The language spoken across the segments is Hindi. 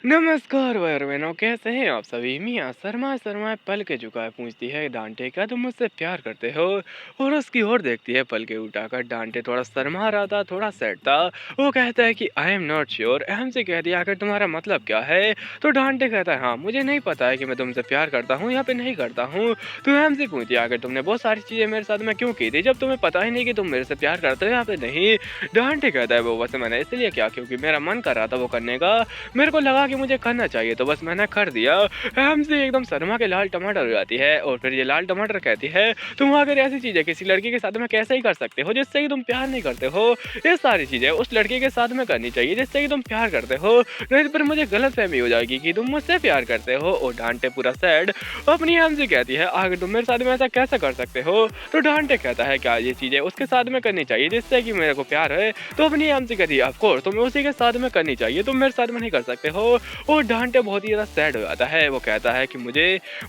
नमस्कार भाई बहनों, कैसे हैं आप सभी। मियाँ शर्मा शर्मा पल के झुकाए पूछती है डांटे, क्या तुम मुझसे प्यार करते हो। और उसकी ओर देखती है पल के उठाकर। डांटे थोड़ा शर्मा रहा था, थोड़ा सैड था। वो कहता है कि आई एम नॉट श्योर। अहम से कहती है आखिर तुम्हारा मतलब क्या है। तो डांटे कहता है हाँ मुझे नहीं पता है कि मैं तुमसे प्यार करता हूँ या फिर नहीं करता हूँ। तो अहम से पूछती है आखिर तुमने बहुत सारी चीजें मेरे साथ में क्यों की थी जब तुम्हें पता ही नहीं कि तुम मेरे से प्यार करते हो या फिर नहीं। डांटे कहता है वो वैसे मैंने इसलिए क्या, क्योंकि मेरा मन कर रहा था वो करने का। मेरे को लगा कि मुझे करना चाहिए तो बस मैंने कर दिया। हमसे एकदम शर्मा के लाल टमाटर हो जाती है और फिर ये लाल टमाटर कहती है तुम अगर ऐसी चीजें किसी लड़की के साथ में कैसे ही कर सकते हो जिससे कि तुम प्यार नहीं करते हो। ये सारी चीजें उस लड़की के साथ में करनी चाहिए जिससे कि तुम प्यार करते हो, नहीं तो फिर मुझे गलतफहमी हो जाएगी कि तुम मुझसे प्यार करते हो। और डांटे पूरा सैड अपनी हमसे कहती है आखिर तुम मेरे साथ में ऐसा कैसे कर सकते हो। तो डांटे कहता है क्या ये चीजें उसके साथ में करनी चाहिए जिससे कि मेरे को प्यार है। तो अपनी हमसे कहती है ऑफ कोर्स तुम्हें उसी के साथ में करनी चाहिए, तुम मेरे साथ में नहीं कर सकते हो। और डांटे बहुत ही ज़्यादा सैड हो जाता है। वो कहता है कि मुझे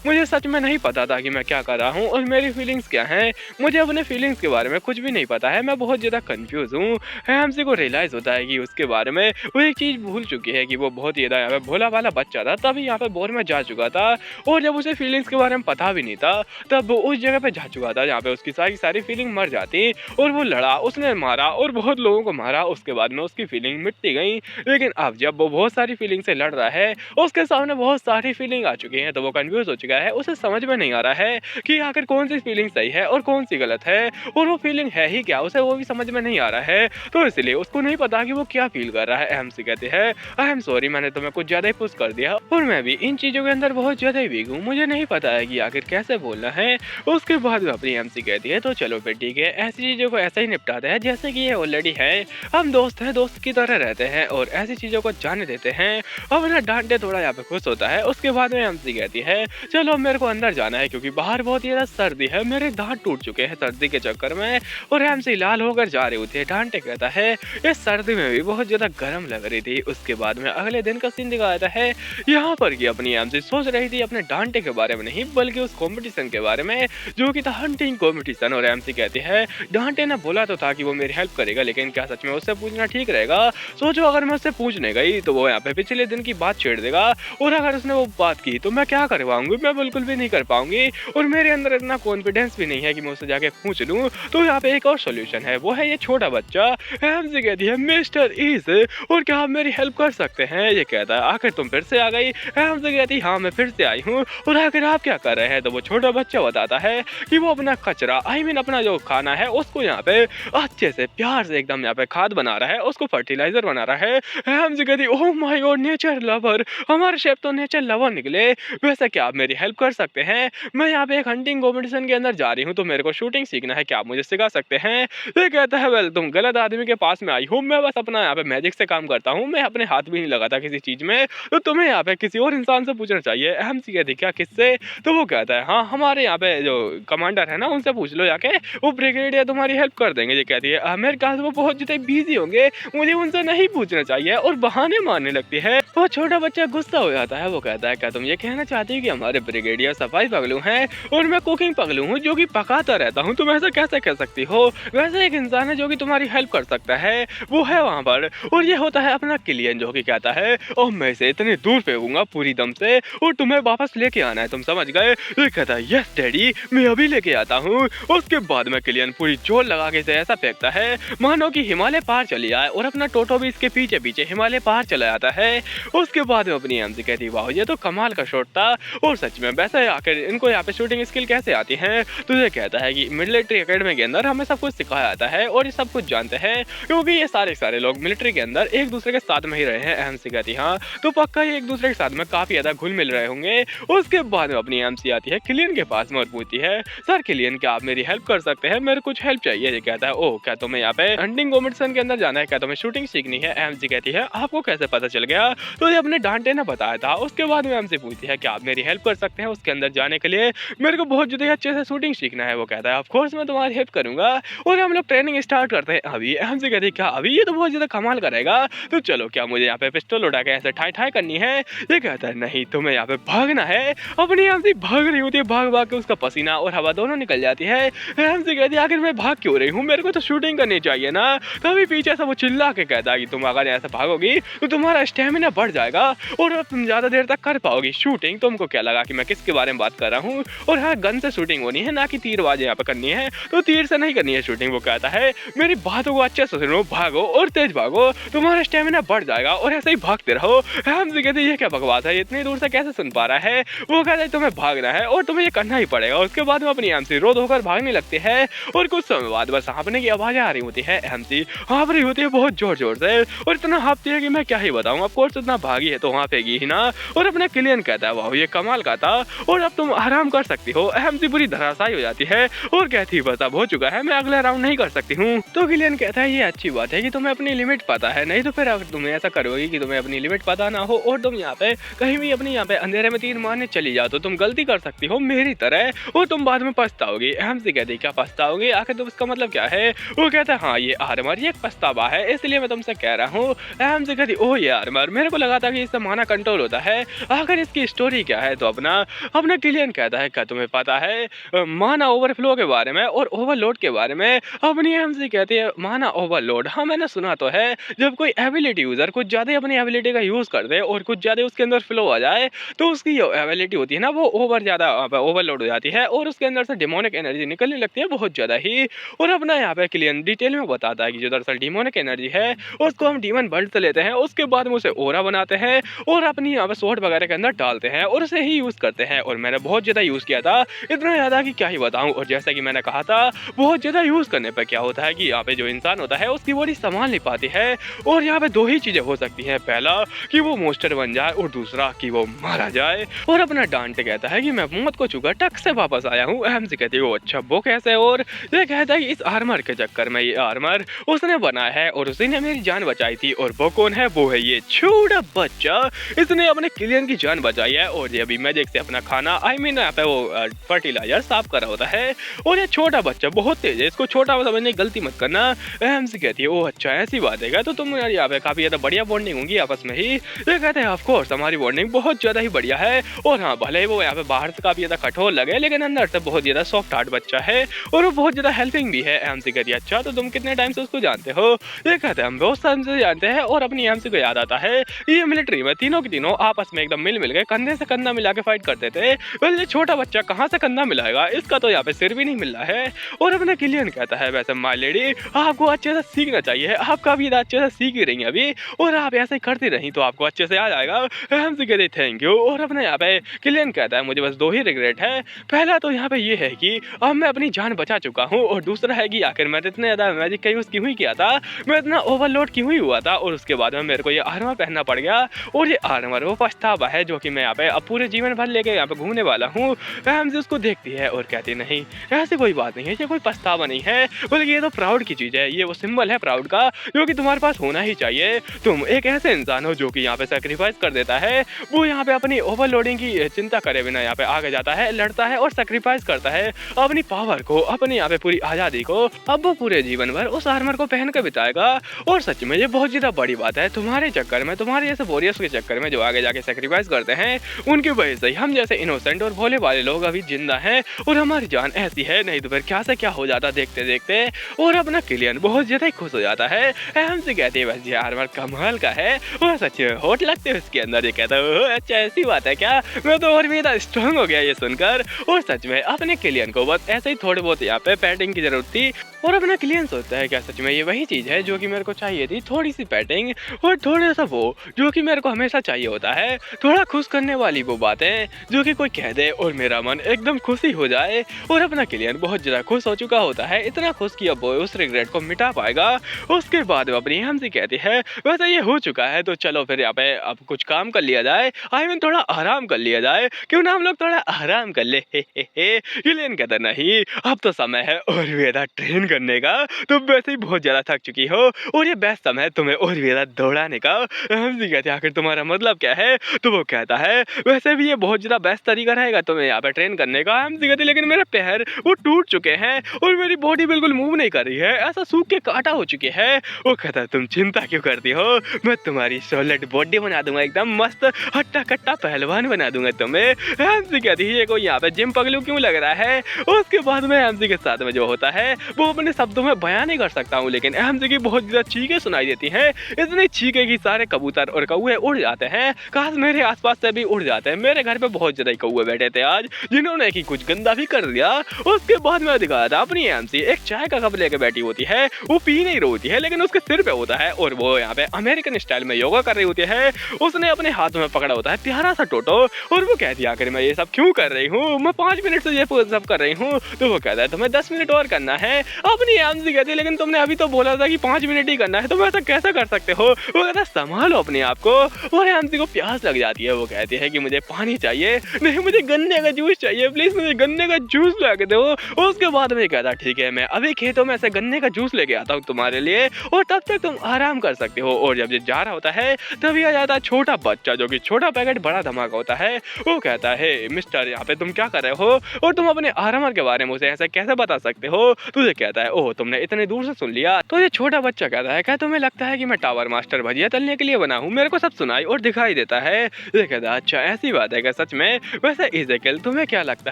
मुझे सच में नहीं पता था कि मैं क्या कर रहा हूँ और मेरी फीलिंग्स क्या हैं। मुझे अपने फीलिंग्स के बारे में कुछ भी नहीं पता है, मैं बहुत ज़्यादा कंफ्यूज हूँ। हमसे को रियलाइज़ होता है कि उसके बारे में वो एक चीज़ भूल चुकी है कि वो बहुत ही ज़्यादा यहाँ पे भोला भाला बच्चा था, तभी यहाँ पे बोर में जा चुका था। और जब उसे फीलिंग्स के बारे में पता भी नहीं था तब वो उस जगह पे जा चुका था जहाँ पे उसकी सारी सारी फीलिंग मर जाती। और वो लड़ा, उसने मारा और बहुत लोगों को मारा, उसके बाद में उसकी फीलिंग मिटती गई। लेकिन अब जब वो बहुत सारी फीलिंग से लड़ रहा है, उसके सामने बहुत सारी फीलिंग आ चुकी हैं, तो वो कंफ्यूज हो चुका है। उसे समझ में नहीं आ रहा है कि आखिर कौन सी फीलिंग सही है और कौन सी गलत है, और वो फीलिंग है ही क्या, उसे वो भी समझ में नहीं आ रहा है। तो इसलिए उसको नहीं पता कि वो क्या फील कर रहा है। अहम से कहते हैं आई एम सॉरी, मैंने तुम्हें कुछ ज्यादा ही पुश कर दिया और मैं भी इन चीजों के अंदर बहुत ज्यादा ही वीक हूँ, मुझे नहीं पता है कि आखिर कैसे बोलना है। उसके बाद अपनी एम सी कहती है तो चलो फिर ठीक है, ऐसी चीजों को ऐसा ही निपटाते हैं जैसे कि ये ऑलरेडी है। हम दोस्त हैं, दोस्त की तरह रहते हैं और ऐसी चीजों को जाने देते हैं। अब ना डांटे थोड़ा यहाँ पे खुश होता है। उसके बाद में हमसे कहती है चलो मेरे को अंदर जाना है क्योंकि बाहर बहुत ही ज्यादा सर्दी है, मेरे दांत टूट चुके हैं सर्दी के चक्कर में। और हमसे लाल होकर जा रही होती है। डांटे कहता है ये सर्दी में भी बहुत ज्यादा गर्म लग रही थी। उसके बाद में अगले दिन का सीन दिखाया जाता है यहाँ पर कि अपनी हमसे सोच रही थी अपने डांटे के बारे में नहीं बल्कि उस कॉम्पिटिशन के बारे में जो कि था हंटिंग कॉम्पिटिशन। और एमसी कहती है डांटे ने बोला तो था कि वो मेरी हेल्प करेगा, लेकिन क्या सच में उससे पूछना ठीक रहेगा। सोचो अगर मैं उससे पूछने गई तो वो यहाँ पे पिछले दिन की बात छेड़ देगा, और अगर उसने वो बात की तो मैं क्या कर पाऊंगी, मैं बिल्कुल भी नहीं कर पाऊंगी। और मेरे अंदर इतना कॉन्फिडेंस भी नहीं है कि मैं उससे जाके पूछ लूं। तो यहाँ पे एक और सोल्यूशन है, वो है ये छोटा बच्चा। हमसे कहती है मिस्टर ईज, और क्या आप मेरी हेल्प कर सकते हैं। ये कहता है आखिर तुम फिर से आ गई। हमसे कहती हाँ मैं फिर से आई हूँ, और आखिर आप क्या कर रहे हैं। तो वो छोटा बच्चा बताता है कि वो अपना कचरा अपना जो खाना है उसको यहाँ पे अच्छे से प्यार से एकदम यहाँ पे खाद बना रहा है, उसको फर्टिलाइजर बना रहा है। हमसे कहती oh my God nature lover, हमारे शेफ तो नेचर लवर निकले। वैसे क्या आप मेरी हेल्प कर सकते हैं, मैं यहाँ पे एक हंटिंग कॉम्पिटिशन के अंदर जा रही हूँ तो मेरे को शूटिंग सीखना है, क्या आप मुझे सिखा सकते हैं। ये कहता है वेल तुम गलत आदमी के पास में आई हो, मैं बस अपना यहाँ पे मैजिक से काम करता हूँ, मैं अपने हाथ भी नहीं लगाता किसी चीज में, तो तुम्हें यहाँ पे किसी और इंसान से पूछना चाहिए। अहम सी कहती क्या किससे। तो वो कहता है हाँ हमारे यहाँ पे जो कमांडर है ना उनसे पूछ लो जाके, वो ब्रिगेडियर तुम्हारी हेल्प कर देंगे। ये कहती है मेरे ख्याल से वो बहुत ज्यादा बिजी होंगे, मुझे उनसे नहीं पूछना चाहिए, और बहाने मारने लगती है। वो छोटा बच्चा गुस्सा हो जाता है। वो कहता है क्या तुम ये कहना चाहती हो कि हमारे ब्रिगेडियर सफाई पगलू हैं और मैं कुकिंग पगलू हूँ जो कि पकाता रहता हूँ, तुम ऐसा कैसे कह सकती हो। वैसे एक इंसान है जो कि तुम्हारी हेल्प कर सकता है, वो है वहाँ पर, और ये होता है अपना किलियन जो कि कहता है और मैं इसे इतनी दूर फेंकूंगा पूरी दम से और तुम्हें वापस लेके आना है, तुम समझ गए। ये कहता है यस डैडी मैं अभी लेके आता हूँ। उसके बाद में किलियन पूरी जोर लगा के इसे ऐसा फेंकता है मानो कि हिमालय पार चली आए, और अपना टोटो भी इसके पीछे पीछे हिमालय पार चला जाता है। उसके बाद में अपनी एमसी कहती वाह ये तो कमाल का शॉट था। और सच में वैसे आखिर इनको यहाँ पे शूटिंग स्किल कैसे आती है। तो ये कहता है कि मिलिट्री एकेडमी के अंदर हमें सब कुछ सिखाया जाता है और ये सब कुछ जानते हैं क्योंकि ये सारे लोग मिलिट्री के अंदर एक दूसरे के साथ में ही रहे हैं। एमसी कहती हाँ तो पक्का ही एक दूसरे के साथ में काफी ज्यादा घुल मिल रहे होंगे। उसके बाद में अपनी एमसी आती है किलियन के पास में और पूछती है सर किलियन क्या आप मेरी हेल्प कर सकते हैं, मेरे कुछ हेल्प चाहिए। ये कहता है ओह क्या तुम्हें यहाँ पे हंटिंग कॉम्पिटिशन के अंदर जाना है, क्या तुम्हें शूटिंग सीखनी है। एमसी कहती है आपको कैसे पता चल गया। तो ये अपने डांटे ने बताया था। उसके बाद में हमसे पूछती है क्या आप मेरी हेल्प कर सकते हैं उसके अंदर जाने के लिए, मेरे को बहुत ज्यादा अच्छे से शूटिंग सीखना है। वो कहता है ऑफ कोर्स मैं तुम्हारी हेल्प करूंगा, और हम लोग ट्रेनिंग स्टार्ट करते हैं अभी। हमसे कहती है क्या अभी, ये तो बहुत ज्यादा कमाल करेगा, तो चलो क्या मुझे यहाँ पे पिस्टल उठा के ऐसे ठाई ठाई करनी है। ये कहता है नहीं तुम्हें यहाँ पे भागना है। अपनी हमसे भाग रही होती है, भाग भाग के उसका पसीना और हवा दोनों निकल जाती है। हमसे कहती है आखिर मैं भाग क्यों रही हूँ, मेरे को तो शूटिंग करनी चाहिए ना। तभी पीछे से वो चिल्ला के कहता है कि तुम अगर ऐसे भागोगी तो तुम्हारा स्टेमिना बढ़ जाएगा और अब तुम ज़्यादा देर तक कर पाओगी शूटिंग। तुमको क्या लगा कि मैं किसके बारे में बात कर रहा हूँ? और हाँ, गन से शूटिंग होनी है, ना कि तीरबाजी यहाँ पे करनी है, तो तीर से नहीं करनी है शूटिंग। वो कहता है मेरी बातों को अच्छे से सुनो, भागो और तेज भागो, तुम्हारा स्टेमिना बढ़ जाएगा और ऐसे ही भागते रहो। हमसे कहते ये क्या बकवास है, इतनी दूर से कैसे सुन पा रहा है? वो कहता है तुम्हें भागना है और तुम्हें ये करना ही पड़ेगा। उसके बाद में अपनी एमसी रोध होकर भागने लगती है और कुछ समय बाद बस हाँफने की आवाजें आ रही होती है। एमसी हाँफ रही होती है बहुत जोर जोर से और इतना हाँफती है कि मैं क्या ही बताऊं। ऑफ कोर्स इतना भागी है तो हाँफेगी ही ना। और अपने किलियन कहता है वाह ये कमाल का था और अब तुम आराम कर सकती हो। एमसी पूरी धराशायी हो जाती है और कहती है बस अब हो चुका है, मैं अगला राउंड नहीं कर सकती हूँ। तो किलियन कहता है ये अच्छी बात है कि तुम्हें अपनी लिमिट पता है, नहीं तो फिर अगर तुम्हें ऐसा करोगी कि तुम्हें अपनी लिमिट पता ना हो और तुम यहाँ पे कहीं भी अपनी यहाँ पे अंधेरे में तीर मारने चली जाओ तो तुम गलती कर सकती हो मेरी तरह और तुम बाद में पछताओगी। एमसी कहती क्या पछताओगी, आखिर तुम इसका मतलब क्या है? वो कहता है हाँ ये आर्मर ये एक पछतावा है, इसलिए मैं तुमसे कह रहा हूँ। एमसी कहती ओह ये आर्मर, मेरे को लगा था कि इससे माना कंट्रोल होता है, आखिर इसकी स्टोरी क्या है? तो अपना किलियन कहता है क्या तुम्हें पता है माना ओवरफ्लो के बारे में और ओवरलोड के बारे में? अपनी एमसी कहती है माना ओवरलोड, हाँ मैंने सुना तो है, जब कोई एबिलिटी यूजर कुछ ज्यादा अपनी एबिलिटी का यूज कर दे और कुछ ज्यादा उसके अंदर फ्लो आ जाए तो उसकी जो एबिलिटी होती है ना वो ओवरलोड हो जाती है और उसके अंदर से डिमोनिक एनर्जी निकलने लगती है बहुत ज्यादा ही। और अपना यहाँ पे क्लियर डिटेल में बताता है कि जो दरअसल डिमोनिक एनर्जी है उसको हम डीमन वर्ल्ड से लेते हैं, उसके बाद में उसे ओरा बनाते हैं और अपनी यहाँ पे स्वॉर्ड वगैरह के अंदर डालते हैं और उसे ही यूज करते हैं। और मैंने बहुत ज्यादा यूज किया था, इतना ज्यादा कि क्या ही बताऊं। और जैसा कि मैंने कहा था बहुत ज्यादा यूज करने पर क्या होता है कि यहाँ पे जो इंसान होता है उसकी बॉडी संभाल नहीं पाती है और यहाँ पे दो ही चीजें हो सकती है, पहला कि वो मोस्टर बन जाए और दूसरा कि वो मारा जाए। और अपना डांटे कहता है कि मैं मौत को छूकर टक से वापस आया हूँ। एमसी कहती है वो अच्छा वो कैसे? और ये कहता है कि इस आर्मर के चक्कर में ये आर्मर उसने बनाया है और उसी ने मेरी जान बचाई थी। और वो कौन है? वो है ये छोटा बच्चा, इसने अपने किलियन की जान बचाई है और ये अभी मैजिक से अपना खाना यहाँ पे वो फर्टिलाइजर साफ कर रहा होता है। और ये छोटा बच्चा बहुत तेज है, इसको छोटा समझने की गलती मत करना। एमसी कहती है ओ अच्छा ऐसी बात है तो तुम यार यहाँ पे काफी ज्यादा बढ़िया बॉन्डिंग होंगी आपस में ही। ये कहते हैं ऑफ कोर्स हमारी बॉन्डिंग बहुत ज्यादा ही बढ़िया है और हाँ भले ही वो यहाँ पे बाहर से काफी ज्यादा कठोर लगे लेकिन अंदर से बहुत ज्यादा सॉफ्ट हार्ट बच्चा है और वो बहुत ज्यादा हेल्पिंग भी है। एमसी कहती है अच्छा तो तुम कितने टाइम से उसको जानते हो? ये कहते हैं हम बहुत टाइम से जानते हैं। और अपनी एमसी को याद आता है ये मिलिट्री में तीनों की तीनों आपस में एकदम मिल गए, कंधे से कंधा मिला के फाइट करते थे। ये छोटा बच्चा कहाँ से कंधा मिलाएगा, इसका तो यहाँ पे सिर भी नहीं मिल रहा है। और अपना किलियन कहता है वैसे माय लेडी आपको अच्छे से सीखना चाहिए, आप काफी अच्छे से सीख ही रही हैं अभी और आप ऐसे करती रही तो आपको अच्छे से आ जाएगा। एमसी कहते थैंक यू। और अपने यहाँ पे किलियन कहता है मुझे बस दो ही रिग्रेट है, पहला तो यहाँ पे ये है कि अब मैं अपनी जान बचा चुका हूँ और दूसरा है कि आखिर मैं इतने ज्यादा मैजिक का यूज क्यों ही किया था, मैं इतना ओवरलोड क्यों ही हुआ था और उसके बाद में मेरे को ये आर्मर पहनना पड़ गया। और ये आर्मर वो पछतावा है जो कि मैं यहाँ पे अब पूरे जीवन भर लेके यहाँ पे घूमने वाला हूँ। एमसी उसको देखती है और कहती नहीं ऐसी कोई बात नहीं है, ये कोई पछतावा नहीं है बल्कि ये तो प्राउड की चीज है, ये वो सिंबल है प्राउड का जो कि तुम्हारे पास होना ही चाहिए। तुम एक ऐसे इंसान हो जो कि यहाँ पे सेक्रीफाइस कर देता है, वो यहाँ पे अपनी ओवरलोडिंग की चिंता करे बिना यहाँ पे आगे जाता है, लड़ता है और सेक्रीफाइस करता है अपनी पावर को, अपनी यहाँ पे पूरी आजादी को। अब वो पूरे जीवन भर उस आर्मर को पहन कर बिताएगा और सच में ये बहुत ज्यादा बड़ी बात है। तुम्हारे चक्कर में, तुम्हारे जैसे वॉरियर्स के चक्कर में जो आगे जाके सेक्रीफाइस करते हैं उनकी वजह से हम जैसे इनोसेंट और भोले वाले लोग अभी जिंदा हैं और हमारी जान ऐसी है, नहीं तो फिर क्या से क्या हो जाता देखते देखते। और अपना किलियन बहुत ज्यादा खुश हो जाता है। एमसी कहती है बस ये आर्मर कमाल का है और सच में हॉट लगते है उसके अंदर। ये कहता है अच्छा ऐसी बात है क्या, मैं तो और भी ज्यादा स्ट्रांग हो गया ये सुनकर। और सच में अपने किलियन को बस ऐसे ही थोड़े बहुत यहाँ पे पैटिंग की जरूरत थी और अपना किलियन सोचता है क्या सच में ये वही चीज है जो कि मेरे को चाहिए थी, थोड़ी सी पैटिंग और थोड़ा सा वो जो कि मेरे को हमेशा चाहिए होता है, थोड़ा खुश करने वाली वो बातें जो कि कोई कह दे और मेरा मन एकदम खुशी हो जाए। और अपना किलियन बहुत ज्यादा खुश हो चुका होता है, इतना खुश कि अब वो उस रिग्रेट को मिटा पाएगा। उसके बाद वो अपनी हमसे कहती है वैसे ये हो चुका है तो चलो फिर यहाँ पे अब कुछ काम कर लिया जाए, आई मीन थोड़ा आराम कर लिया जाए, क्यों ना हम लोग थोड़ा आराम कर ले। किलियन कहता नहीं अब तो समय है और भी ज्यादा ट्रेन करने का, तुम वैसे ही बहुत ज्यादा थक चुकी हो और ये बेस्ट समय है तुम्हें और भी ज्यादा दौड़ाने का। हमसे कहते हैं आखिर तुम्हारा मतलब क्या है? तो वो कहता है वैसे भी ये बहुत ज्यादा बेस्ट तरीका रहेगा तुम्हें यहाँ पे ट्रेन करने का। हमसे कहते लेकिन मेरे पैर वो टूट चुके हैं और मेरी बॉडी बिल्कुल मूव नहीं कर रही है, ऐसा सूख के काटा हो चुके हैं। वो कहता है तुम चिंता क्यों करती हो, मैं तुम्हारी सॉलिड बॉडी बना दूंगा, एकदम मस्त हट्टा कट्टा पहलवान बना दूंगा तुम्हें। हमसे कहती है को यहाँ पे जिम पगलू क्यों लग रहा है। उसके बाद में एमसी के साथ में जो होता है वो अपने शब्दों में बयान नहीं कर सकता हूँ, लेकिन एमसी की बहुत ज्यादा चीखें सुनाई देती हैं, इतनी चीखें कि सारे कबूतर और कौवे उड़ जाते हैं। काश मेरे आसपास से भी उड़ जाते हैं। मेरे घर पे बहुत ज्यादा कौवे बैठे थे आज, जिन्होंने कि कुछ गंदा भी कर दिया। उसके बाद मैं दिखाया था अपनी एमसी एक चाय का कप लेके बैठी होती है, वो पी नहीं रही होती है लेकिन उसके सिर पे होता है और वो यहाँ पे अमेरिकन स्टाइल में योगा कर रही होती है। उसने अपने हाथों में पकड़ा होता है प्यारा सा टोटो और वो कहती है आखिर मैं ये सब क्यों कर रही हूँ, मैं 5 मिनट से ये सब कर रही हूँ। तो वो कहता है तुम्हें 10 मिनट और करना है। अपनी एमसी कहती है लेकिन तुमने अभी तो बोला था कि 5 मिनट ही करना है, तुम ऐसा कैसे कर सकते हो। वो कहता है संभालो अपने आप को। और एमसी को प्यास लग जाती है, वो कहती है कि मुझे पानी चाहिए, नहीं मुझे गन्ने का जूस चाहिए, प्लीज मुझे गन्ने का जूस ला के दो। उसके बाद में कहता ठीक है मैं अभी खेतों में से गन्ने का जूस लेके आता हूँ तुम्हारे लिए और तब तक तुम आराम कर सकते हो। और जब ये जा रहा होता है तभी आ जाता है छोटा बच्चा, जो कि छोटा पैकेट बड़ा धमाका होता है। वो कहता है मिस्टर यहाँ पे तुम क्या कर रहे हो और तुम अपने आरामर के बारे में उसे ऐसा कैसे बता सकते हो। तुझे कहता है ओह तुमने इतने दूर से सुन लिया। तो ये छोटा बच्चा कहता है क्या तुम्हें लगता है कि मैं टावर मास्टर भजिया तलने के लिए बना हूँ, मेरे को सब सुनाई और दिखाई देता है। ये कहता है अच्छा ऐसी बात है क्या सच में। वैसे इज़ेकिएल तुम्हें क्या लगता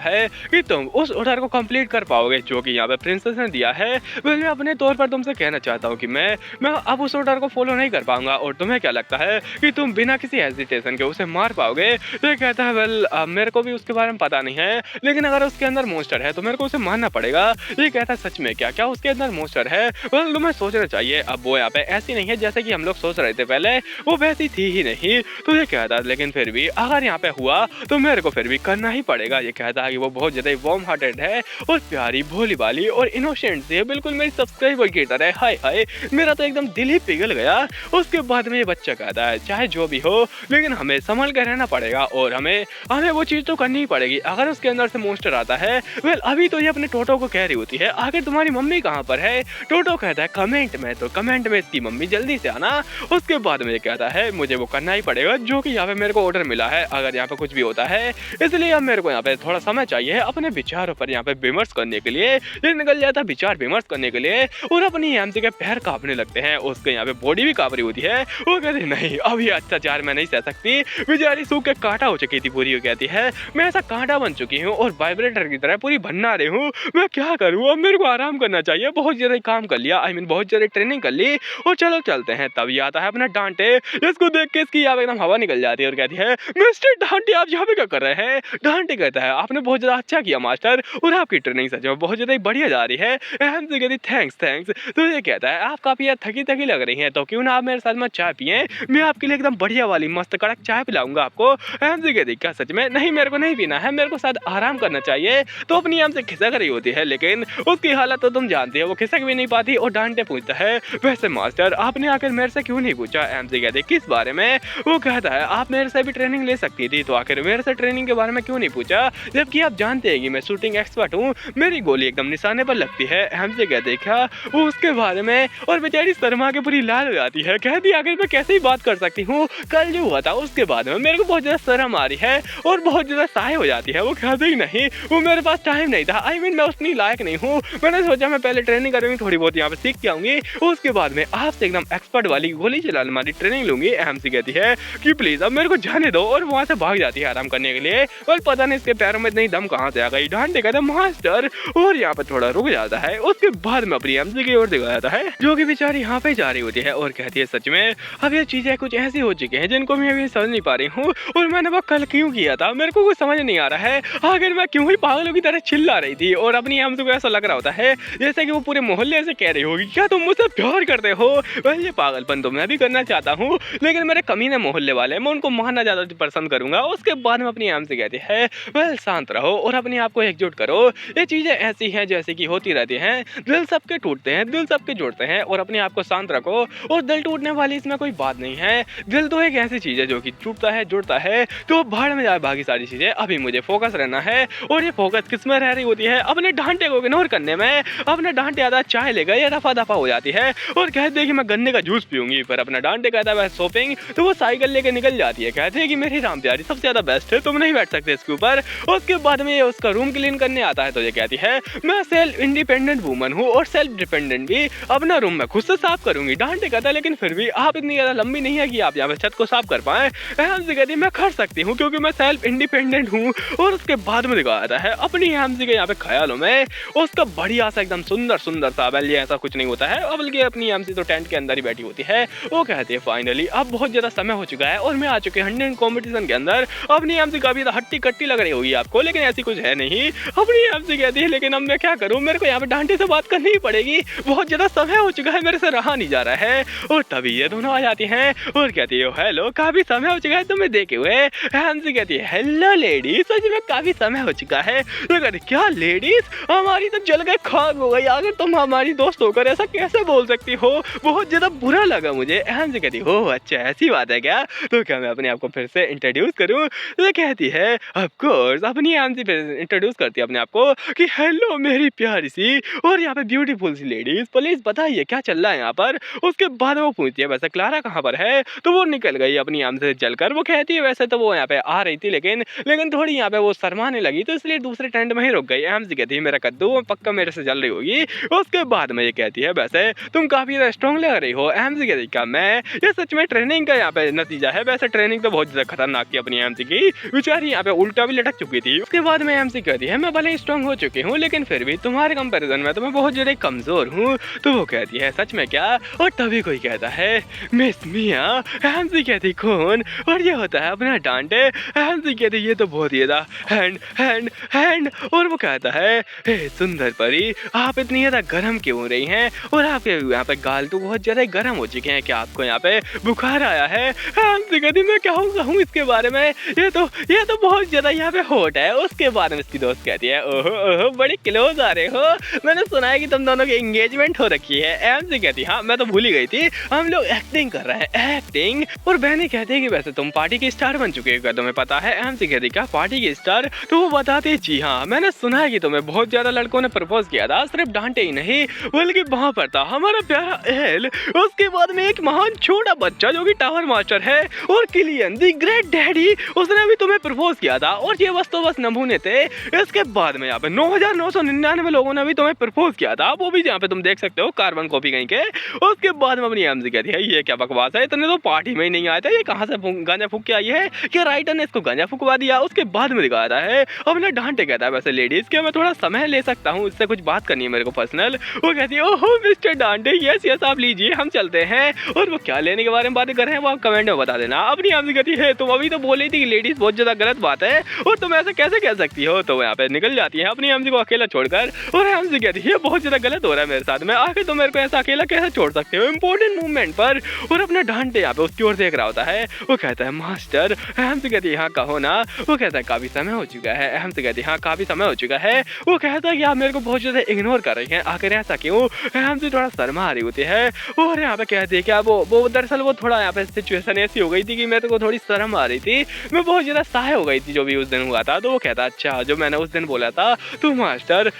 है कि तुम उस ऑर्डर को कंप्लीट कर पाओगे जो कि यहाँ पे प्रिंसेस ने दिया है। मैं अपने तौर पर तुमसे कहना चाहता हूँ कि मैं अब उस ऑर्डर को फॉलो नहीं कर पाऊंगा। और तुम्हें क्या लगता है कि तुम बिना किसी हेजिटेशन के उसे मार पाओगे। ये कहता है वेल मेरे को भी उसके बारे में पता नहीं है, लेकिन अगर उसके अंदर मोस्टर है तो मेरे को उसे मारना पड़ेगा। ये कहता है सच में क्या क्या उसके अंदर मोस्टर है। वेल तुम्हें सोचना चाहिए, अब वो यहाँ पे ऐसी नहीं है जैसे कि हम लोग सोच रहे थे पहले, वो वैसी थी ही नहीं। तो ये कहता है लेकिन फिर भी अगर यहाँ पे हुआ तो मेरे को फिर भी करना ही पड़ेगा। ये कहता है कि वो बहुत ज्यादा वार्म हार्टेड है और प्यारी भोली भाली और इनोसेंट सी है, बिल्कुल मेरी सब्सक्राइबर की तरह है। हाय हाय मेरा तो एकदम दिल ही पिघल गया। उसके बाद में ये बच्चा कहता है चाहे जो भी हो लेकिन हमें संभल कर रहना पड़ेगा और हमें वो चीज तो करनी ही पड़ेगी अगर उसके अंदर से मोस्टर आता है। वेल अभी तो ये अपने टोटो को कह रही होती है आखिर तुम्हारी मम्मी कहाँ पर है। टोटो कहता है कमेंट में, तो कमेंट में इसकी मम्मी जल्दी से आना। उसके बाद में ये कहता है मुझे वो करना ही पड़ेगा जो कि यहाँ पे मेरे को ऑर्डर मिला है अगर यहाँ पे कुछ भी होता है, इसलिए अब मेरे को यहाँ पे थोड़ा समय चाहिए अपने विचारों पर यहाँ पे विमर्श करने के लिए। ये निकल जाता है विचार विमर्श करने के लिए और अपनी एमसी के पैर कांपने लगते हैं, उसके यहाँ पे बॉडी भी कांप रही होती है। वो कहती नहीं अब ये अत्याचार मैं नहीं सह सकती। बेचारी सूख के कांटा हो चुकी थी पूरी। वो कहती है मैं ऐसा कांटा बन चुकी हूँ और वाइब्रेटर की तरह पूरी भन्ना रही हूँ, मैं क्या करूँ, अब मेरे को आराम करना चाहिए, बहुत ज्यादा काम कर लिया, आई मीन बहुत ज्यादा ट्रेनिंग कर ली और चलो चलते हैं। तभी आता है अपना डांटे, इसको देख के इसकी यहाँ एकदम हवा निकल जाती है और कहती है मिस्टर डांटे आप यहाँ पे क्या कर रहे हैं। डांटे कहता है आपने बहुत ज्यादा अच्छा किया मास्टर और आपकी ट्रेनिंग सच में बहुत ज्यादा बढ़िया जा रही है। एमसी कहती थैंक्स थैंक्स। तो ये कहता है आप काफी थकी थकी लग रही हैं तो क्यों ना आप मेरे साथ में चाय पिए, मैं आपके लिए एकदम बढ़िया वाली मस्त कड़क चाय पिलाऊंगा आपको। एमसी कहती क्या सच में, नहीं मेरे को नहीं पीना है, मेरे को शायद आराम करना चाहिए। तो अपनी एमसी खिसक रही होती है लेकिन उसकी हालत तो तुम जानती है, वो खिसक भी नहीं पाती और डांटे पूछता है वैसे मास्टर आपने आखिर मेरे से क्यों नहीं पूछा। एमसी कहती किस बारे में। वो कहता है आप मेरे से भी ट्रेनिंग ले सकती थी तो आखिर मेरे से ट्रेनिंग के बारे में क्यों नहीं पूछा, जबकि आप जानते हैं कि मैं शूटिंग एक्सपर्ट हूँ, मेरी गोली एकदम निशाने पर लगती है। एमसी कहते क्या वो उसके बारे में, और बेचारी शर्मा के पूरी लाल हो जाती है, कहती आखिर मैं कैसे ही बात कर सकती हूँ, कल जो हुआ था उसके बाद में मेरे को बहुत ज्यादा शर्म आ रही है और बहुत ज्यादा सहाय हो जाती है। वो कहते ही नहीं वो मेरे पास टाइम नहीं था, आई मीन मैं उतनी लायक नहीं हूँ, मैंने सोचा मैं पहले ट्रेनिंग करूंगी थोड़ी बहुत यहाँ पे सीख के आऊंगी, उसके बाद में आपसे एकदम एक्सपर्ट वाली गोली चलाने वाली ट्रेनिंग लूंगी। एमसी कहती है कि प्लीज अब मेरे को जाने दो और वहां से भाग जाती है आराम करने के लिए। और पता नहीं इसके पैरों में इतनी दम कहां से आ गई। डांटे कहता है मास्टर और यहाँ पे थोड़ा रुक जाता है। उसके बाद में अपनी एमसी की ओर दिखाता है जो कि बेचारी यहाँ पे जा रही होती है और कहती है सच में अब ये चीजें कुछ ऐसी हो चुकी हैं जिनको मैं अभी समझ नहीं पा रही हूँ और मैंने वो कल क्यों किया था, मेरे को कुछ समझ नहीं आ रहा है, आखिर मैं क्यों ही पागलों की तरह चिल्ला रही थी। और अपनी एमसी को ऐसा लग रहा होता है जैसे कि वो पूरे मोहल्ले से कह रही होगी क्या तुम मुझसे प्यार करते हो। वैसे पागलपन तो मैं भी करना चाहता हूँ लेकिन मेरे कमीने मोहल्ले वाले मैं उनको मारना ज्यादा पसंद करूंगा। उसके बाद में अपनी एमसी कहती है वेल शांत रहो और अपने आप को एकजुट करो, ये चीजें ऐसी हैं जैसे कि होती रहती हैं, दिल सबके टूटते हैं, दिल सबके जुड़ते हैं और अपने आप को शांत रखो। और दिल टूटने वाली इसमें कोई बात नहीं है, दिल तो एक ऐसी चीज है जो कि टूटता है जुड़ता है तो भाड़ में जाए बाकी सारी चीजें। अभी मुझे फोकस रहना है और ये फोकस किस में रह रही होती है, अपने डांटे को इग्नोर करने में। अपने डांटे आधा चाय लेकर ये दफा दफा हो जाती है और कहते हैं कि मैं गन्ने का जूस पीऊंगी, पर अपना डांटे कहता है वह शॉपिंग, तो वो साइकिल लेके निकल जाती है, कहते हैं कि मेरी राम प्यारी सबसे ज्यादा बेस्ट है, तुम नहीं बैठ सकते इसके ऊपर। उसके बाद में ये उसका रूम क्लीन करने आता है तो ये कहती है मैं सेल्फ इंडिपेंडेंट वुमन हूँ और सेल्फ डिपेंडेंट भी, अपना रूम मैं खुद से साफ करूंगी। डांटे कहता है लेकिन फिर भी आप इतनी ज्यादा लंबी नहीं है कि आप यहाँ पे छत को साफ कर पाए। एमसी कहती है मैं कर सकती हूँ क्योंकि मैं सेल्फ इंडिपेंडेंट हूँ। और उसके बाद में दिखाया है अपनी एमसी के यहाँ पे ख्यालों में उसका बढ़िया सा एकदम सुंदर सुंदर सा, वेल ये ऐसा कुछ नहीं होता है, बल्कि अपनी एमसी तो टेंट के अंदर ही बैठी होती है। वो कहती है फाइनली अब बहुत ज़्यादा समय हो चुका है और मैं आ चुके हैं 100 कॉम्पिटिशन के अंदर। अपनी एमसी काफ़ी हट्टी कट्टी लग रही होगी आपको, लेकिन ऐसी कुछ है नहीं। अपनी एमसी कहती है लेकिन अब मैं क्या करूँ, मेरे को यहाँ पे डांटे से बात करनी ही पड़ेगी, बहुत ज़्यादा समय हो चुका है, मेरे से रहा नहीं जा रहा है। और तभी ये दोनों आ जाती हैं और कहती है हेलो, काफ़ी समय हो चुका है तुम्हें देखे हुए। एमसी कहती है हेलो लेडीज, सच में काफ़ी समय हो चुका है। तो कहती क्या लेडीज, हमारी तो जल गए खाक हो गई, अगर तुम हमारी दोस्त होकर ऐसा कैसे बोल सकती हो, बहुत ज़्यादा बुरा लगा मुझे। एमसी कहती हो अच्छा ऐसी बात है क्या, तो क्या मैं अपने आप को फिर से इंट्रोड्यूस करूं। तो कहती है ऑफ कोर्स, अपनी एमसी फिर इंट्रोड्यूस करती है अपने आप को कि हेलो मेरी प्यारी सी और यहाँ पे ब्यूटीफुल सी लेडीज, प्लीज बताइए क्या चल रहा है यहाँ पर। उसके बाद वो पूछती है वैसे क्लारा कहाँ पर है, तो वो निकल गई अपनी एम से चलकर। वो कहती है वैसे तो वो यहाँ पे आ रही थी लेकिन थोड़ी यहाँ पे वो शर्माने लगी, तो इसलिए दूसरे टेंट में ही रुक गई। एमसी कहती है मेरा कद्दू पक्का मेरे से जल रही होगी। उसके बाद में ये कहती है वैसे तुम काफी स्ट्रॉन्ग लग रही हो। एमसी कहती क्या मैं, ये सच में ट्रेनिंग का यहाँ पे नतीजा है। वैसे ट्रेनिंग तो बहुत ज्यादा खतरनाक थी अपनी एमसी की, बेचारी यहाँ पे उल्टा भी लटक चुकी थी। उसके बाद में एमसी कहती है मैं भले स्ट्रॉन्ग हो चुकी हूँ लेकिन फिर भी तुम्हारे कंपैरिजन में तो मैं बहुत ज्यादा कमजोर हूँ। तो वो कहती है सच में क्या, और तभी कोई कहता है मिस मिया। एमसी कहती कौन, और ये होता है अपना डांटे। एमसी कहती ये तो बहुत ही ज्यादा हैंड हैंड हैंड। और वो कहता है हे सुंदर परी, आप इतनी ज्यादा गर्म क्यों हो रही हैं, और आपके यहाँ पे गाल तो बहुत ज्यादा गर्म हो चुके हैं, क्या आपको यहाँ पे बुखार आया है। एमसी कहती मैं क्या कहूँ इसके बारे में, ये तो बहुत ज्यादा यहाँ पे हॉट है। उसके बाद में इसकी दोस्त कहती है ओहो ओहो बड़ी क्लोज आ रहे हो, मैंने सुना है कि तुम दोनों की एंगेजमेंट हो रखी है। एमसी कहती हाँ मैं तो भूल ही गई थी, हम लोग एक्टिंग कर रहे हैं एक्टिंग। और बहनी कहती है कि वैसे तुम पार्टी की स्टार बन चुके हो, तुम्हें पता है। एमसी कहती क्या पार्टी की स्टार, तो वो बताते जी हाँ मैंने सुना है कि तुम्हें बहुत ज्यादा लड़कों ने प्रपोज किया था, सिर्फ डांटे ही नहीं बल्कि वहां पर था हमारा प्यारा एल। उसके बाद में एक महान छोटा बच्चा जो कि टावर मास्टर है, और किलियन द ग्रेट डैडी, उसने भी तुम्हें प्रपोज किया था। और ये बस नमूने थे। इसके बाद में यहाँ पे 9999 लोगों ने भी तुम्हें प्रपोज किया था, वो भी यहाँ पे तुम देख सकते हो कार्बन कॉपी कहीं के। उसके बाद में अपनी एमसी कहती है ये क्या बकवास है, इतने तो पार्टी में ही नहीं आया था, ये कहाँ से गांजा फूक के आई है, क्या राइटर ने इसको गांजा फूकवा दिया। उसके बाद में दिखाता है अपने डांटे कहता है वैसे लेडीज क्या मैं थोड़ा समय ले सकता हूँ, इससे कुछ बात करनी है मेरे को पर्सनल। वो कहती है ओहो मिस्टर डांटे यस यस आप लीजिए हम चलते हैं। और वो क्या लेने के बारे में बातें कर रहे हैं वो आप कमेंट में बता देना। अपनी एमसी कहती है तुम अभी तो बोल रही थी कि लेडीज बहुत ज्यादा गलत बात है और तुम ऐसे कैसे कह सकती हो, तो यहाँ पे निकल जाती है अपनी एमसी को अकेला छोड़कर। और एमसी कहती है बहुत ज्यादा गलत हो रहा है मेरे साथ में, आखिर तुम मेरे को ऐसा अकेला कैसे छोड़ सकते हो इंपॉर्टेंट मूवमेंट पर। और अपना डांटे यहाँ पे उसकी ओर देख रहा होता है। वो कहता है मास्टर। एमसी कहती है हाँ कहो ना। वो कहता है काफी समय हो चुका है। एमसी कहती है हाँ काफी समय हो चुका है। वो कहता है कि आप मेरे को बहुत ज्यादा इग्नोर कर रही हैं, आखिर ऐसा क्यों। एमसी थोड़ा शर्मा आ रही होती है और यहाँ पे कहती है क्या वो दरअसल वो थोड़ा यहाँ पे सिचुएशन ऐसी हो गई थी कि मेरे को थोड़ी शर्म आ रही थी, मैं बहुत ज्यादा सहाय हो गई थी जो भी उस दिन हुआ था। तो वो कहता अच्छा जो मैंने उस दिन बोला था तो मास्टर।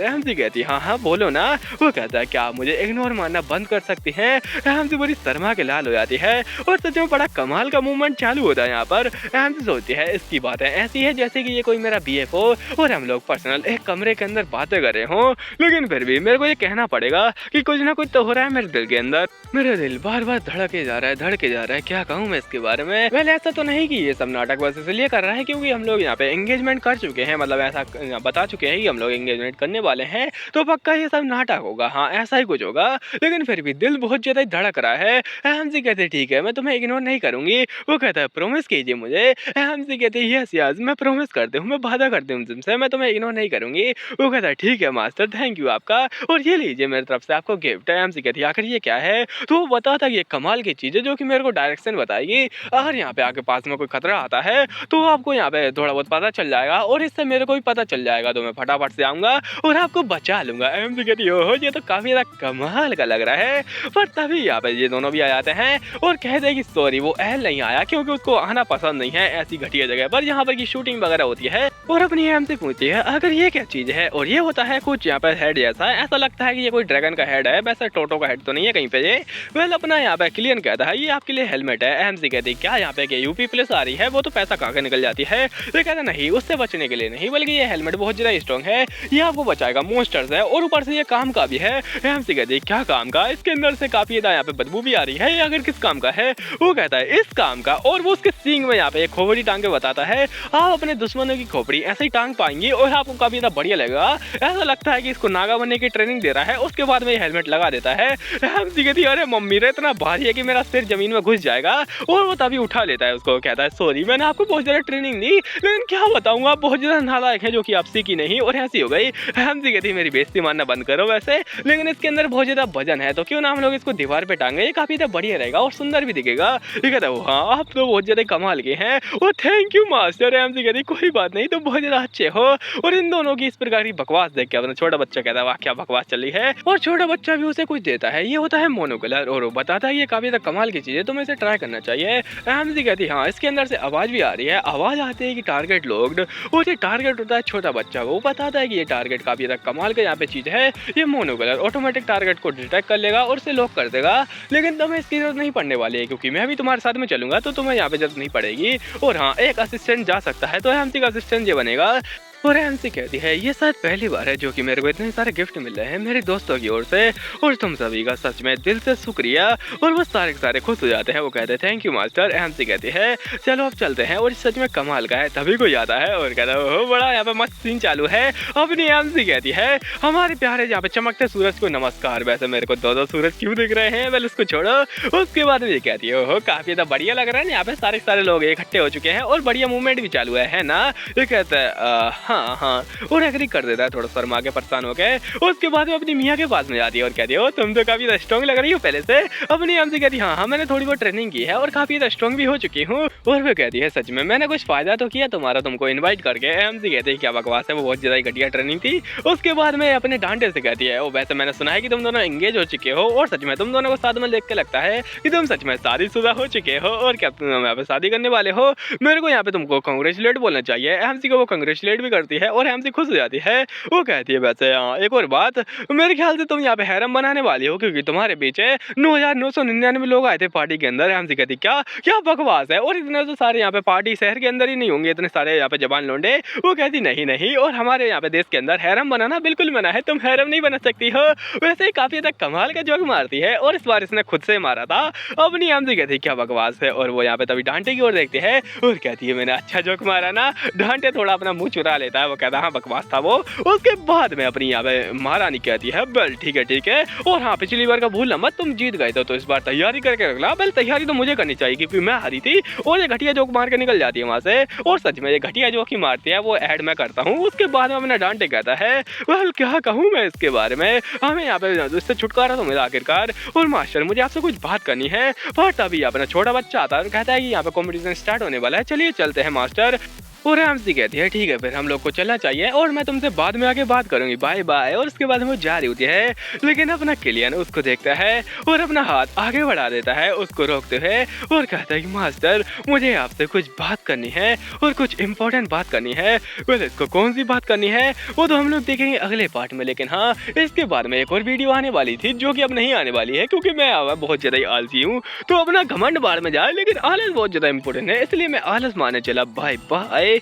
एमसी कहती हाँ हाँ बोलो ना। वो कहता है क्या आप मुझे इग्नोर मारना बंद कर सकती हैं। एमसी बड़ी शर्मा के लाल हो जाती है और सच में बड़ा कमाल का मूवमेंट चालू होता है यहाँ पर। एमसी सोचती है इसकी बातें ऐसी है जैसे कि ये कोई मेरा बीएफ हो और हम लोग पर्सनल एक कमरे के अंदर बातें कर रहे हो, लेकिन फिर भी मेरे को ये कहना पड़ेगा कि कुछ ना कुछ तो हो रहा है मेरे दिल के अंदर। मेरा दिल बार बार धड़के जा रहा है, क्या कहूँ मैं इसके बारे में। वेल ऐसा तो नहीं कि ये सब नाटक बस इसलिए कर रहा है क्योंकि हम लोग यहाँ पे एंगेजमेंट कर चुके हैं, मतलब ऐसा बता चुके हैं कि हम लोग एंगेजमेंट करने वाले हैं, तो पक्का ये सब नाटक होगा, हाँ ऐसा ही कुछ होगा। लेकिन फिर भी दिल बहुत ज्यादा धड़क रहा है। एमसी कहते ठीक है मैं तुम्हें इग्नोर नहीं करूंगी। वो कहता है प्रॉमिस कीजिए मुझे। एमसी कहते यस यस मैं प्रॉमिस करती हूँ, मैं वादा करती हूँ तुमसे मैं तुम्हें इग्नोर नहीं करूंगी। वो कहता है ठीक है मास्टर थैंक यू आपका, और ये लीजिए मेरी तरफ से आपको गिफ्ट। एमसी कहती है आखिर ये क्या है, तो वो बताता ये कमाल की चीज है जो कि मेरे को डायरेक्शन बताएगी। अगर यहाँ पे आके पास में कोई खतरा आता है तो आपको यहाँ पे थोड़ा बहुत पता चल जाएगा और इससे मेरे को भी पता चल जाएगा, तो मैं फटाफट से आऊंगा और आपको बचा लूंगा। एमसी कहती है ओहो ये तो काफी ज्यादा कमाल का लग रहा है। पर तभी यहाँ पे ये दोनों भी आ जाते हैं और कहते हैं कि सॉरी वो एल नहीं आया क्योंकि उसको आना पसंद नहीं है ऐसी घटिया जगह पर जहाँ पर की शूटिंग वगैरह होती है। और अपनी एमसी पूछती है अगर ये क्या चीज है, और ये होता है कुछ यहाँ पे हेड जैसा, ऐसा लगता है कि ये कोई ड्रैगन का हेड है, वैसे टोटो का हेड तो नहीं है कहीं पे ये। वेल अपना यहाँ पे क्लियन कहता है ये आपके लिए हेलमेट है। एमसी कहती है क्या यहाँ पे यूपी पुलिस आ रही है, वो तो ऐसा कहा निकल जाती है। तो कहता नहीं, उससे बचने के लिए नहीं, बल्कि ये हेलमेट बहुत ज्यादा स्ट्रॉन्ग है, ये आपको बचाएगा मॉन्स्टर्स है, और ऊपर से ये काम का भी है। एमसी कहती है क्या काम का? इसके अंदर से काफी ज्यादा यहाँ पे बदबू भी आ रही है, अगर किस काम का है? वो कहता है इस काम का, और वो उसके सींग में यहाँ पे एक खोपड़ी टांग के बताता है आप अपने दुश्मनों की खोपड़ी ऐसे ही टांग पाएंगे और आपको काफी ज्यादा बढ़िया लगेगा। ऐसा लगता है कि इसको नागा बनने की ट्रेनिंग दे रहा है। उसके बाद में हेलमेट लगा देता है। एमसी कहती है अरे मम्मी रे, इतना भारी है कि मेरा सिर जमीन में घुस जाएगा, और वो तभी उठा लेता है उसको। कहता है सॉरी, मैंने आपको बहुत ज्यादा ट्रेनिंग दी, लेकिन क्या बताऊंगा आप बहुत ज्यादा नालायक है, जो कि आप सीखी नहीं। और ऐसी हो गई। एमसी कहती है मेरी बेइज्जती मानना बंद करो वैसे, लेकिन इसके अंदर बहुत ज्यादा वजन है, तो क्यों ना हम लोग इसको दीवार पे टांगे, ये काफी ज्यादा बढ़िया रहेगा और सुंदर भी दिखेगा। ये कहता है हाँ आप तो बहुत ज्यादा कमाल के हैं, और थैंक यू मास्टर। एमसी कहती कोई बात नहीं, तुम बहुत ज्यादा अच्छे हो। और इन दोनों की इस प्रकार की बकवास देख के अपना छोटा बच्चा कहता है वाह क्या बकवास चली है, और छोटा बच्चा भी उसे कुछ देता है। ये होता है मोनोकलर, और वो बताता है ये काफी ज्यादा कमाल की चीज है, तुम्हें इसे ट्राई करना चाहिए। एमसी कहती है हाँ, इसके अंदर से आवाज भी आ रही है, आवाज आती है कि टारगेट लॉक्ड, और ये टारगेट होता है छोटा बच्चा। वो बताता है कि ये टारगेट काफी ज्यादा कमाल का यहाँ पे चीज है, ये मोनोकलर ऑटोमेटिक टारगेट को डिटेक्ट कर लेगा और उसे लॉक कर देगा, लेकिन तुम्हें इसकी जरूरत नहीं पड़ने वाली है, क्योंकि मैं भी तुम्हारे साथ में चलूंगा, तो तुम्हें यहाँ पे जरूरत नहीं पड़ेगी। और हाँ, एक असिस्टेंट जा सकता है, तो एमसी का असिस्टेंट ये बनेगा। और एमसी कहती है ये शायद पहली बार है जो कि मेरे को इतने सारे गिफ्ट मिल रहे हैं मेरे दोस्तों की ओर से, और तुम सभी का सच में दिल से शुक्रिया। और वो सारे के सारे खुश हो जाते हैं। वो कहते हैं थैंक यू मास्टर। एमसी कहती है चलो अब चलते हैं, और सच में कमाल का है, तभी कोई आता है और कहता है ओह बड़ा यहाँ पे मस्त सीन चालू है। अपनी एमसी कहती है हमारे प्यारे यहाँ पे चमकते सूरज को नमस्कार। वैसे मेरे को दो सूरज क्यों दिख रहे हैं, वेल उसको छोड़ो। उसके बाद ये कहती है ओह काफी ज्यादा बढ़िया लग रहा है, यहाँ पे सारे लोग इकट्ठे हो चुके हैं और बढ़िया मूवमेंट भी चालू है ना। ये कहता है हाँ, और एग्री कर देता है थोड़ा शर्मा के परेशान हो गए। उसके बाद में अपनी मियाँ के पास में जाती है और कहती है ओ तुम तो काफी स्ट्रॉन्ग लग रही हो पहले से। अपनी एमसी कहती है हाँ मैंने थोड़ी बहुत ट्रेनिंग की है और काफी स्ट्रॉन्ग भी हो चुकी हूँ। और वो कहती है सच में मैंने कुछ फायदा तो किया तुम्हारा, तुमको इन्वाइट करके। एमसी कहती है क्या बकवास है, वो बहुत ज्यादा घटिया ट्रेनिंग थी। उसके बाद में अपने डांटे से कहती है ओ वैसे मैंने सुना है कि तुम दोनों एंगेज हो चुके हो, और सच में तुम दोनों को साथ में देख के लगता है कि तुम सच में शादीशुदा हो चुके हो, और क्या तुम यहाँ पे शादी करने वाले हो। मेरे को यहाँ पे तुमको कांग्रेचुलेट बोलना चाहिए। एमसी को वो कांग्रेचुलेट भी करती है और एमसी खुश हो जाती है। वो कहती है वैसे एक और बात, मेरे ख्याल से तुम यहाँ पे हैरम बनाने वाली हो, क्योंकि तुम्हारे पीछे 9,999 लोग आए थे पार्टी के अंदर। एमसी कहती क्या क्या बकवास है, और इतने तो सारे यहाँ पे पार्टी शहर के अंदर ही नहीं होंगे, इतने सारे यहाँ पे जबान लौंडे। वो कहती नहीं नहीं, और हमारे यहाँ पे देश के अंदर हैरम बनाना बिल्कुल मना है, तुम हैरम नहीं बना सकती हो। वैसे ही काफी तक कमाल का जोक मारती है, और इस बार इसने खुद से मारा था। अपनी एमसी कहती क्या बकवास है, और वो यहाँ पे तभी डांटे की ओर देखते हैं और कहती है मैंने अच्छा जोक मारा ना। डांटे थोड़ा अपना मुंह चुरा लेता है, वो कहता हाँ बकवास था वो। उसके बाद में अपनी यहाँ पे महारानी कहती है बेल ठीक है, और हाँ पिछली बार का भूलना मत, तुम जीत गए तो इस बार तैयारी करके रखना। बेल तैयारी तो मुझे करनी चाहिए क्योंकि मैं हारी थी, और ये घटिया जोक मार के निकल जाती है वहां से। और सच में ये घटिया जोक ही मारती है, वो ऐड मैं करता हूँ। उसके बाद में अपना डांटे कहता है वेल क्या कहूँ मैं इसके बारे में, हमें यहाँ पे इससे छुटकारा तो मिला आखिरकार। और मास्टर मुझे आपसे कुछ बात करनी है। पर तभी अपना छोटा बच्चा आता है और कहता है कि यहाँ पे कॉम्पिटिशन स्टार्ट होने वाला है, चलिए चलते हैं मास्टर। और एमसी कहती है ठीक है फिर हम लोग को चलना चाहिए, और मैं तुमसे बाद में आके बात करूंगी, बाय बाय। और उसके बाद वो जा रही होती है, लेकिन अपना किलियन उसको देखता है और अपना हाथ आगे बढ़ा देता है उसको रोकते हुए, और कहता है कि मास्टर मुझे आपसे कुछ बात करनी है, और कुछ इंपॉर्टेंट बात करनी है। वेल इसको कौन सी बात करनी है वो तो हम लोग देखेंगे अगले पार्ट में, लेकिन हाँ इसके बाद में एक और वीडियो आने वाली थी जो कि अब नहीं आने वाली है, क्योंकि मैं बहुत ज्यादा ही आलसी हूँ। तो अपना घमंड बाढ़ में जाए, लेकिन आलस बहुत ज्यादा इंपॉर्टेंट है, इसलिए मैं आलस मारने चला। Bye bye.